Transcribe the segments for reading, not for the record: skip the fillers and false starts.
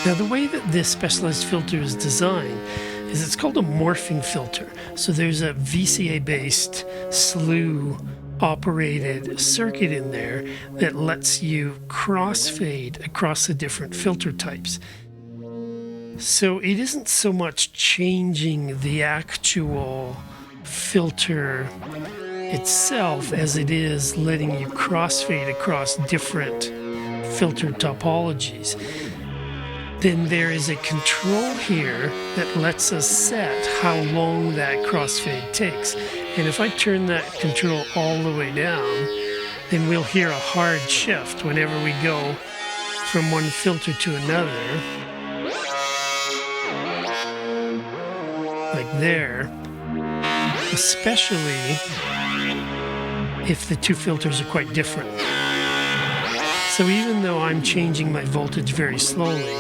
Now, the way that this specialized filter is designed is it's called a morphing filter. So there's a VCA-based slew operated circuit in there that lets you crossfade across the different filter types. So it isn't so much changing the actual filter itself as it is letting you crossfade across different filter topologies. Then there is a control here that lets us set how long that crossfade takes. And if I turn that control all the way down, then we'll hear a hard shift whenever we go from one filter to another. Like there, especially if the two filters are quite different. So even though I'm changing my voltage very slowly,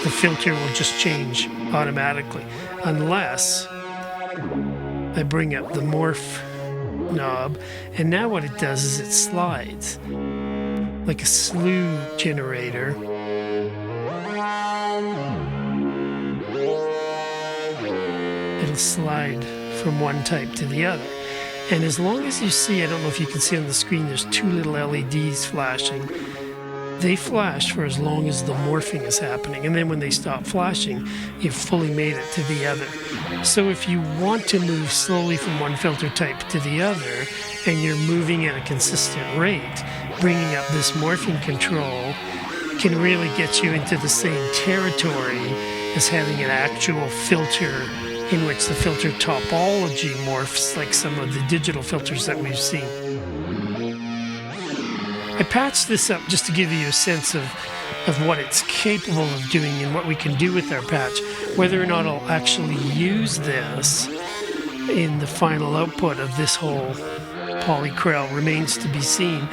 the filter will just change automatically, unless I bring up the morph knob, and now what it does is it slides like a slew generator. It'll slide from one type to the other. And as long as you see, I don't know if you can see on the screen, there's two little LEDs flashing. They flash for as long as the morphing is happening, and then when they stop flashing, you've fully made it to the other. So if you want to move slowly from one filter type to the other, and you're moving at a consistent rate, bringing up this morphing control can really get you into the same territory as having an actual filter in which the filter topology morphs like some of the digital filters that we've seen. I patched this up just to give you a sense of what it's capable of doing and what we can do with our patch. Whether or not I'll actually use this in the final output of this whole Polykrell remains to be seen.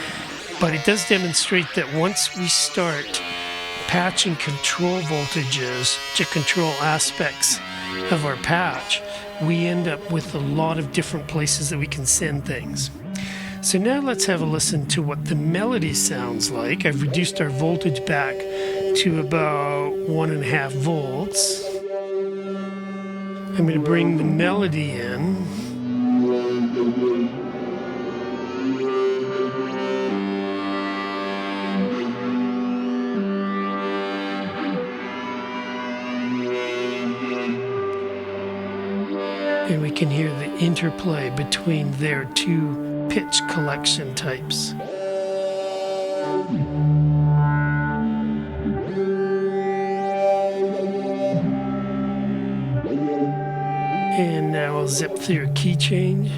But it does demonstrate that once we start patching control voltages to control aspects of our patch, we end up with a lot of different places that we can send things. So now let's have a listen to what the melody sounds like. I've reduced our voltage back to about 1.5 volts. I'm going to bring the melody in. And we can hear the interplay between their two pitch collection types. And now I'll zip through a key change.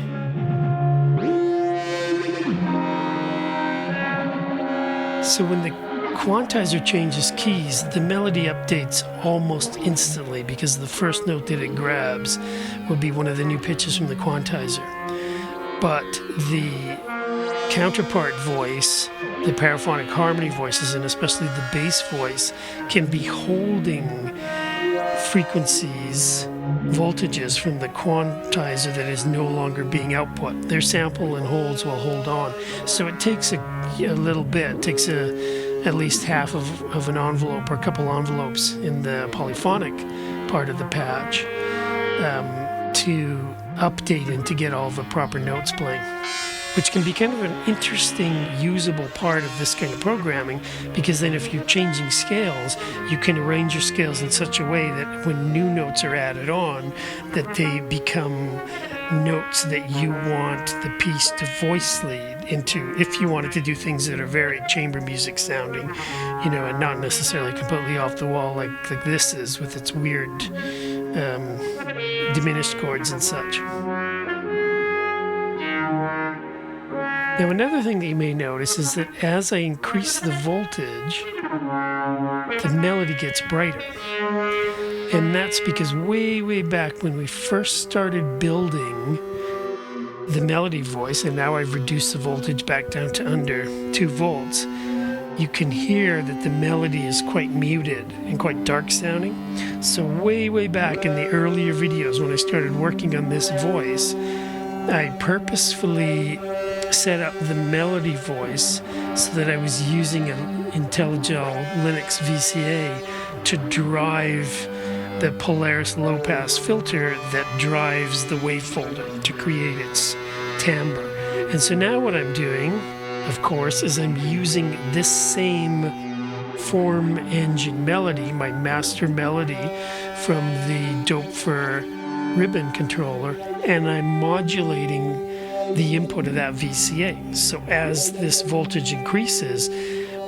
So when the quantizer changes keys, the melody updates almost instantly because the first note that it grabs will be one of the new pitches from the quantizer. But the counterpart voice, the paraphonic harmony voices, and especially the bass voice, can be holding frequencies, voltages from the quantizer that is no longer being output. Their sample and holds will hold on. So it takes a little bit, it takes at least half of an envelope or a couple envelopes in the polyphonic part of the patch to update and to get all the proper notes playing, which can be kind of an interesting, usable part of this kind of programming, because then if you're changing scales, you can arrange your scales in such a way that when new notes are added on, that they become notes that you want the piece to voice lead into, if you wanted to do things that are very chamber music sounding, you know, and not necessarily completely off the wall like this is with its weird diminished chords and such. Now, another thing that you may notice is that as I increase the voltage, the melody gets brighter. And that's because way back when we first started building the melody voice, and now I've reduced the voltage back down to under 2 volts, you can hear that the melody is quite muted and quite dark sounding. So way back in the earlier videos when I started working on this voice, I purposefully set up the melody voice so that I was using IntelliGel Linux VCA to drive the Polaris low-pass filter that drives the wave folder to create its timbre. And so now what I'm doing, of course, is I'm using this same form engine melody, my master melody from the Doepfer ribbon controller, and I'm modulating the input of that VCA. So as this voltage increases,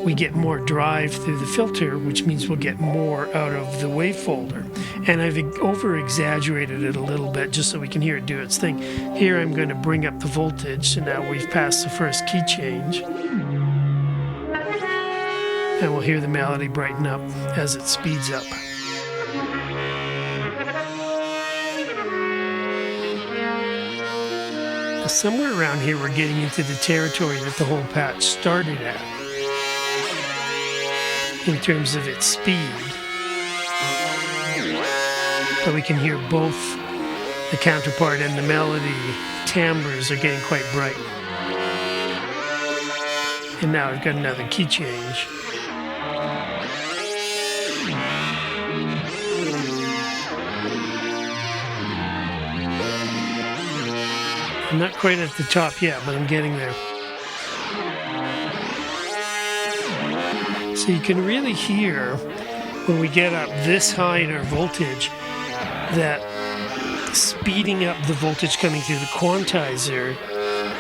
we get more drive through the filter, which means we'll get more out of the wave folder. And I've over-exaggerated it a little bit just so we can hear it do its thing. Here I'm going to bring up the voltage, so now we've passed the first key change. And we'll hear the melody brighten up as it speeds up. Now, somewhere around here we're getting into the territory that the whole patch started at in terms of its speed. But we can hear both the counterpart and the melody timbres are getting quite bright. And now I've got another key change. I'm not quite at the top yet, but I'm getting there. So you can really hear when we get up this high in our voltage that speeding up the voltage coming through the quantizer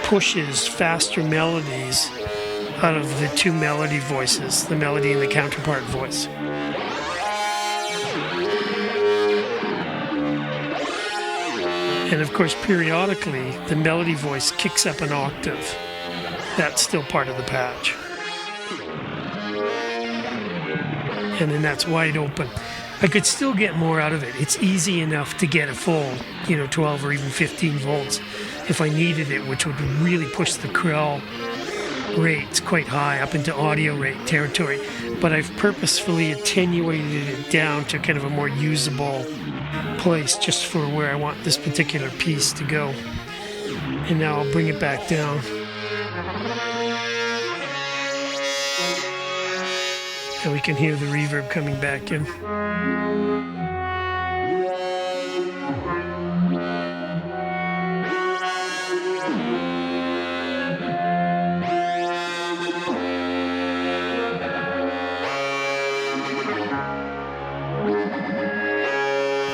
pushes faster melodies out of the two melody voices, the melody and the counterpart voice. And of course, periodically, the melody voice kicks up an octave. That's still part of the patch. And then that's wide open. I could still get more out of it. It's easy enough to get a full, 12 or even 15 volts if I needed it, which would really push the Krell rates quite high up into audio rate territory. But I've purposefully attenuated it down to kind of a more usable place just for where I want this particular piece to go. And now I'll bring it back down. And we can hear the reverb coming back in.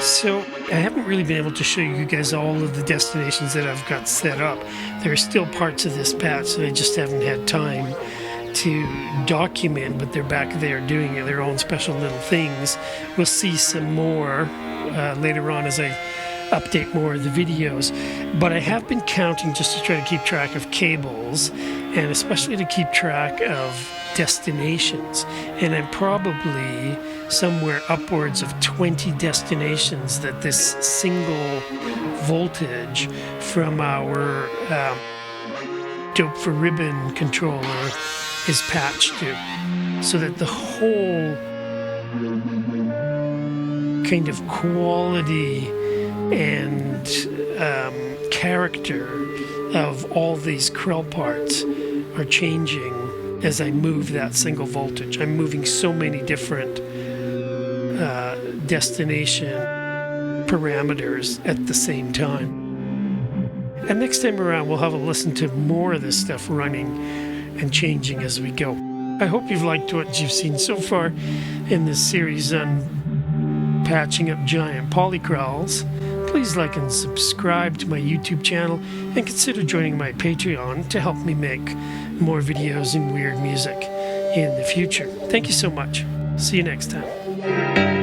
So I haven't really been able to show you guys all of the destinations that I've got set up. There are still parts of this patch that I just haven't had time to document, but they're back there doing their own special little things. We'll see some more later on as I update more of the videos. But I have been counting just to try to keep track of cables, and especially to keep track of destinations. And I'm probably somewhere upwards of 20 destinations that this single voltage from our Doepfer ribbon controller is patched to, so that the whole kind of quality and character of all these Krell parts are changing as I move that single voltage. I'm moving so many different destination parameters at the same time. And next time around, we'll have a listen to more of this stuff running and changing as we go. I hope you've liked what you've seen so far in this series on patching up giant polykrells. Please like and subscribe to my YouTube channel and consider joining my Patreon to help me make more videos and weird music in the future. Thank you so much. See you next time.